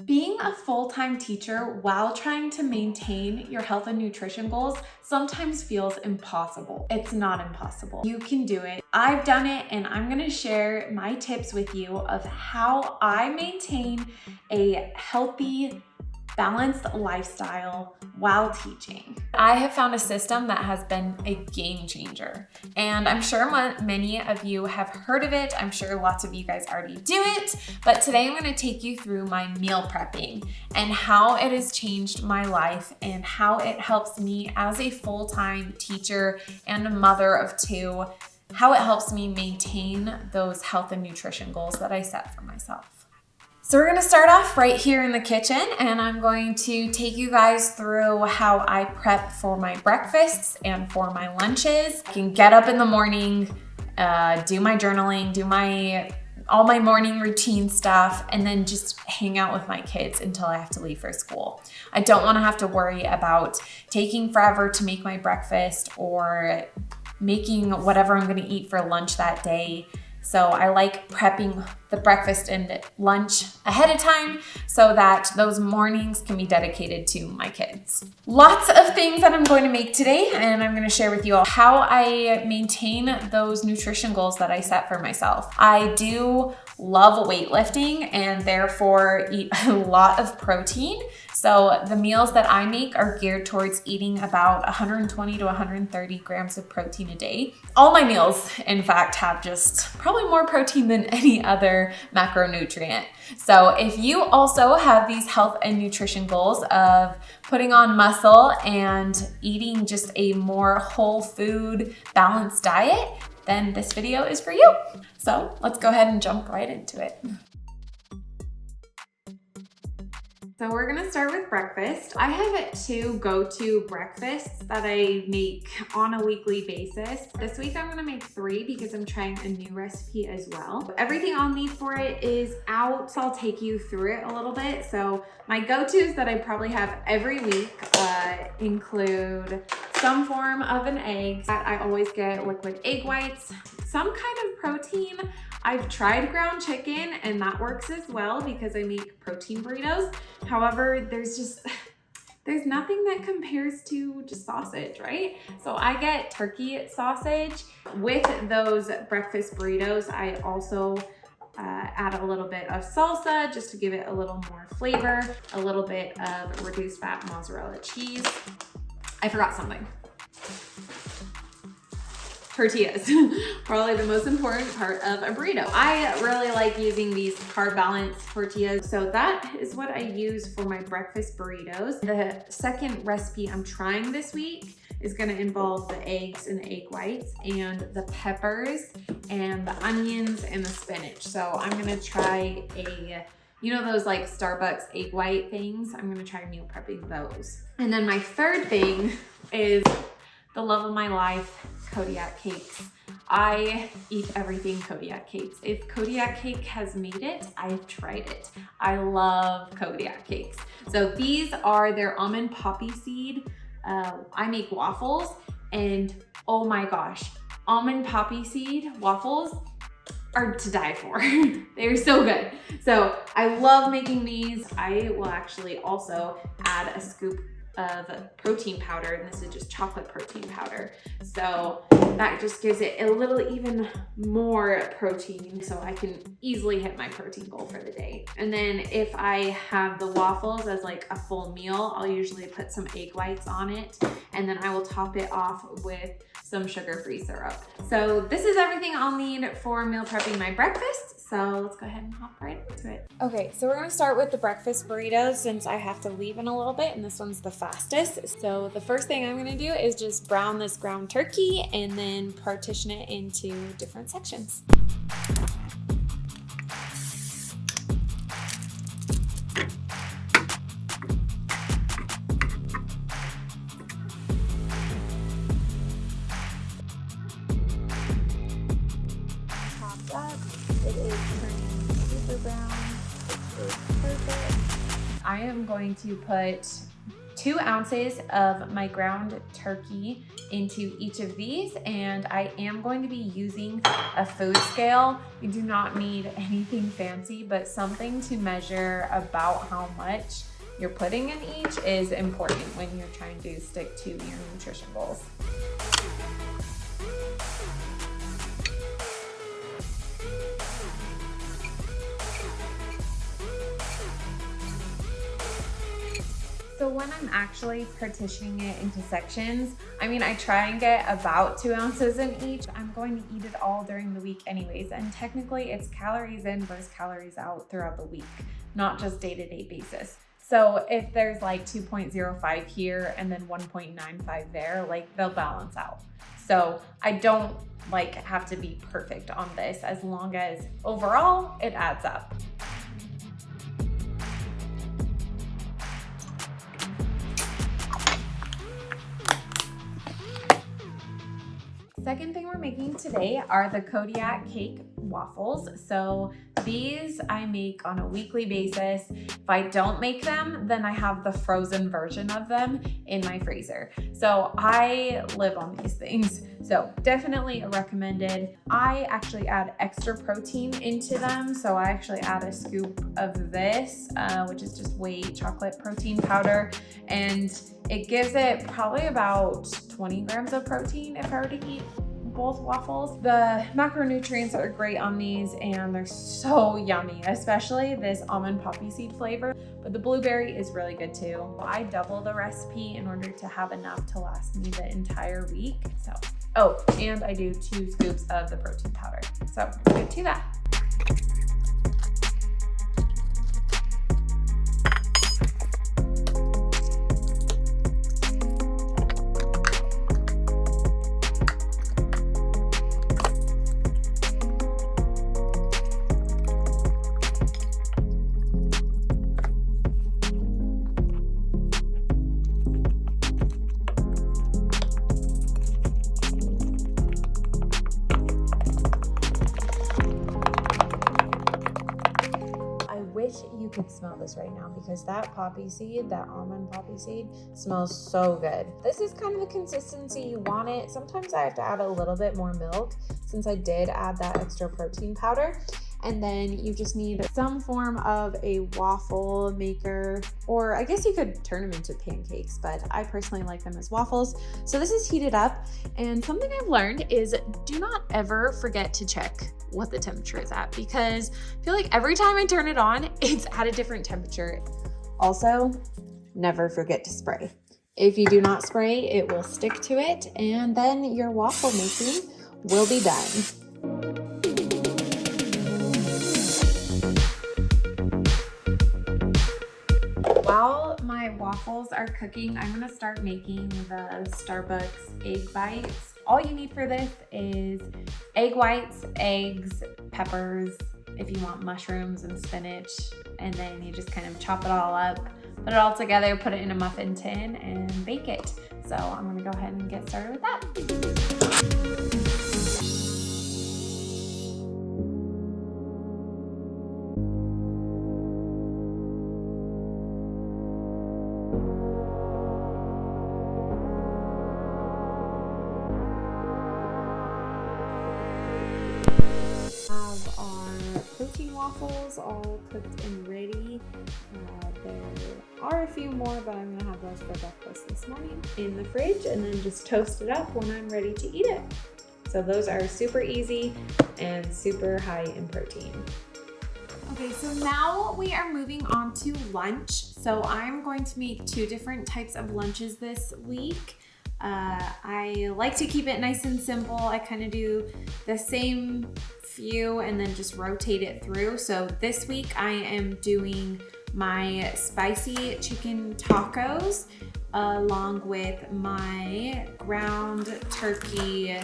Being a full-time teacher while trying to maintain your health and nutrition goals sometimes feels impossible. It's not impossible. You can do it. I've done it, and I'm gonna share my tips with you of how I maintain a healthy, balanced lifestyle while teaching. I have found a system that has been a game changer, and I'm sure many of you have heard of it. I'm sure lots of you guys already do it, but today I'm going to take you through my meal prepping and how it has changed my life and how it helps me as a full-time teacher and a mother of two, how it helps me maintain those health and nutrition goals that I set for myself. So we're gonna start off right here in the kitchen, and I'm going to take you guys through how I prep for my breakfasts and for my lunches. I can get up in the morning, do my journaling, do all my morning routine stuff, and then just hang out with my kids until I have to leave for school. I don't wanna have to worry about taking forever to make my breakfast or making whatever I'm gonna eat for lunch that day. So I like prepping the breakfast and lunch ahead of time so that those mornings can be dedicated to my kids. Lots of things that I'm going to make today, and I'm going to share with you all how I maintain those nutrition goals that I set for myself. I do love weightlifting and therefore eat a lot of protein. So the meals that I make are geared towards eating about 120 to 130 grams of protein a day. All my meals, in fact, have just probably more protein than any other macronutrient. So if you also have these health and nutrition goals of putting on muscle and eating just a more whole food balanced diet, then this video is for you. So let's go ahead and jump right into it. So we're gonna start with breakfast. I have two go-to breakfasts that I make on a weekly basis. This week I'm gonna make 3 because I'm trying a new recipe as well. Everything I'll need for it is out, so I'll take you through it a little bit. So my go-tos that I probably have every week include some form of an egg. I always get liquid egg whites, some kind of protein. I've tried ground chicken and that works as well because I make protein burritos. However, there's nothing that compares to just sausage, right? So I get turkey sausage. With those breakfast burritos, I also add a little bit of salsa just to give it a little more flavor, a little bit of reduced fat mozzarella cheese. I forgot something. Tortillas, probably the most important part of a burrito. I really like using these carb balanced tortillas. So that is what I use for my breakfast burritos. The second recipe I'm trying this week is gonna involve the eggs and the egg whites and the peppers and the onions and the spinach. So I'm gonna try you know those like Starbucks egg white things? I'm gonna try meal prepping those. And then my third thing is the love of my life, Kodiak cakes. I eat everything Kodiak cakes. If Kodiak cake has made it, I've tried it. I love Kodiak cakes. So these are their almond poppy seed. I make waffles, and oh my gosh, almond poppy seed waffles are to die for. They're so good. So I love making these. I will actually also add a scoop of protein powder, and this is just chocolate protein powder. So that just gives it a little even more protein so I can easily hit my protein goal for the day. And then if I have the waffles as like a full meal, I'll usually put some egg whites on it, and then I will top it off with some sugar-free syrup. So this is everything I'll need for meal prepping my breakfast. So let's go ahead and hop right into it. Okay, so we're gonna start with the breakfast burritos since I have to leave in a little bit, and this one's the fastest. So the first thing I'm gonna do is just brown this ground turkey and then partition it into different sections. Chopped up. It is turning super brown. It's perfect. I am going to put 2 ounces of my ground turkey into each of these, and I am going to be using a food scale. You do not need anything fancy, but something to measure about how much you're putting in each is important when you're trying to stick to your nutrition goals. So when I'm actually partitioning it into sections, I try and get about 2 ounces in each. I'm going to eat it all during the week anyways, and technically it's calories in versus calories out throughout the week, not just day-to-day basis. So if there's like 2.05 here and then 1.95 there, like they'll balance out. So I don't have to be perfect on this, as long as overall it adds up. Second thing we're making today are the Kodiak cake waffles. So these I make on a weekly basis. If I don't make them, then I have the frozen version of them in my freezer. So I live on these things. So definitely recommended. I actually add extra protein into them. So I actually add a scoop of this, which is just whey chocolate protein powder. And it gives it probably about 20 grams of protein if I were to eat both waffles. The macronutrients are great on these, and they're so yummy, especially this almond poppy seed flavor, but the blueberry is really good too. I double the recipe in order to have enough to last me the entire week. So, oh, and I do 2 scoops of the protein powder. So get to that. You could smell this right now, because that poppy seed, that almond poppy seed, smells so good. This is kind of the consistency you want it. Sometimes I have to add a little bit more milk, since I did add that extra protein powder. And then you just need some form of a waffle maker, or I guess you could turn them into pancakes, but I personally like them as waffles. So this is heated up, and something I've learned is do not ever forget to check what the temperature is at, because I feel like every time I turn it on, it's at a different temperature. Also, never forget to spray. If you do not spray, it will stick to it, and then your waffle making will be done. While my waffles are cooking, I'm gonna start making the Starbucks egg bites. All you need for this is egg whites, eggs, peppers, if you want mushrooms and spinach, and then you just kind of chop it all up, put it all together, put it in a muffin tin, and bake it. So I'm gonna go ahead and get started with that. Waffles all cooked and ready. There are a few more, but I'm gonna have those for breakfast this morning in the fridge, and then just toast it up when I'm ready to eat it. So those are super easy and super high in protein. Okay, so now we are moving on to lunch. So I'm going to make 2 different types of lunches this week. I like to keep it nice and simple. I kind of do the same few and then just rotate it through. So this week I am doing my spicy chicken tacos along with my ground turkey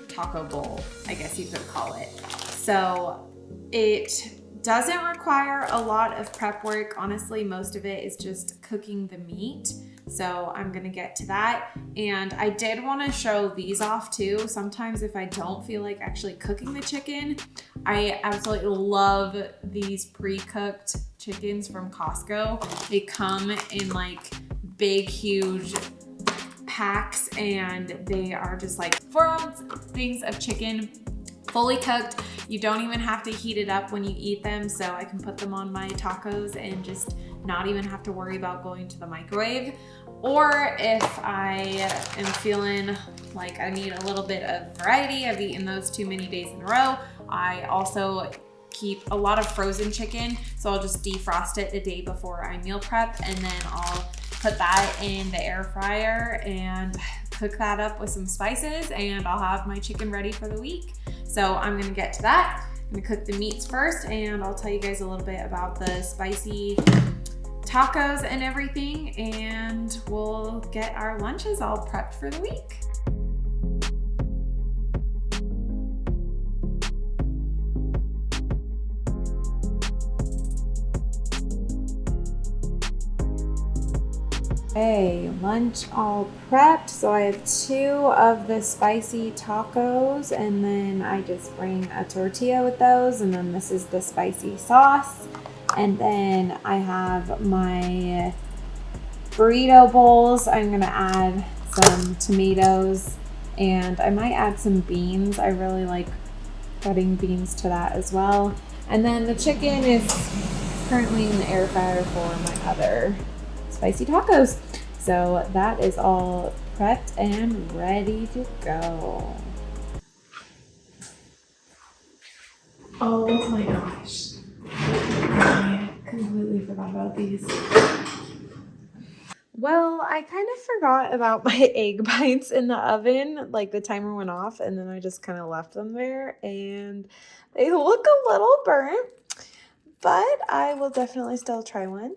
taco bowl, I guess you could call it. So it doesn't require a lot of prep work. Honestly, most of it is just cooking the meat. So I'm gonna get to that. And I did wanna show these off too. Sometimes if I don't feel like actually cooking the chicken, I absolutely love these pre-cooked chickens from Costco. They come in like big, huge packs, and they are just like 4-ounce things of chicken, fully cooked. You don't even have to heat it up when you eat them, so I can put them on my tacos and just not even have to worry about going to the microwave. Or if I am feeling like I need a little bit of variety, I've eaten those too many days in a row, I also keep a lot of frozen chicken, so I'll just defrost it the day before I meal prep, and then I'll put that in the air fryer and cook that up with some spices, and I'll have my chicken ready for the week. So I'm gonna get to that. I'm gonna cook the meats first, and I'll tell you guys a little bit about the spicy tacos and everything, and we'll get our lunches all prepped for the week. Okay, lunch all prepped. So I have 2 of the spicy tacos, and then I just bring a tortilla with those, and then this is the spicy sauce. And then I have my burrito bowls. I'm gonna add some tomatoes, and I might add some beans. I really like adding beans to that as well. And then the chicken is currently in the air fryer for my other spicy tacos. So that is all prepped and ready to go. Oh my gosh. I completely forgot about these. Well, I kind of forgot about my egg bites in the oven. Like the timer went off, and then I just kind of left them there, and they look a little burnt, but I will definitely still try one.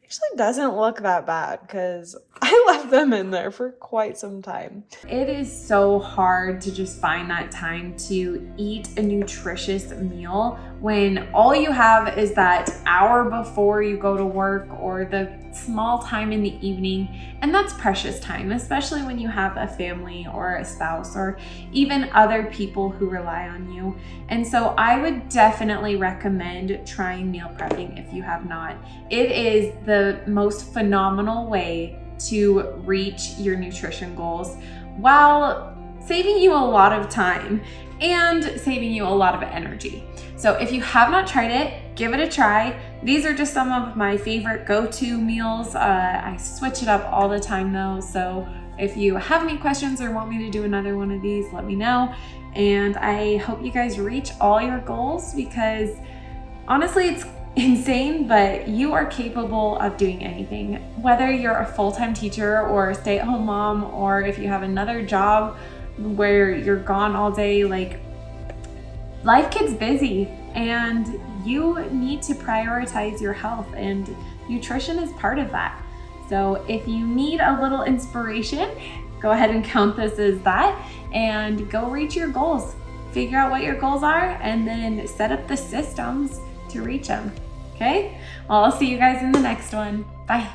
Actually doesn't look that bad because I left them in there for quite some time. It is so hard to just find that time to eat a nutritious meal when all you have is that hour before you go to work or the small time in the evening, and that's precious time, especially when you have a family or a spouse or even other people who rely on you. And so I would definitely recommend trying meal prepping if you have not. It is the most phenomenal way to reach your nutrition goals while saving you a lot of time and saving you a lot of energy. So if you have not tried it, give it a try. These are just some of my favorite go-to meals. I switch it up all the time though. So if you have any questions or want me to do another one of these, let me know. And I hope you guys reach all your goals, because honestly, it's insane, but you are capable of doing anything. Whether you're a full-time teacher or a stay-at-home mom, or if you have another job where you're gone all day, like, life gets busy and you need to prioritize your health, and nutrition is part of that. So if you need a little inspiration, go ahead and count this as that and go reach your goals. Figure out what your goals are and then set up the systems to reach them. Okay? Well, I'll see you guys in the next one. Bye.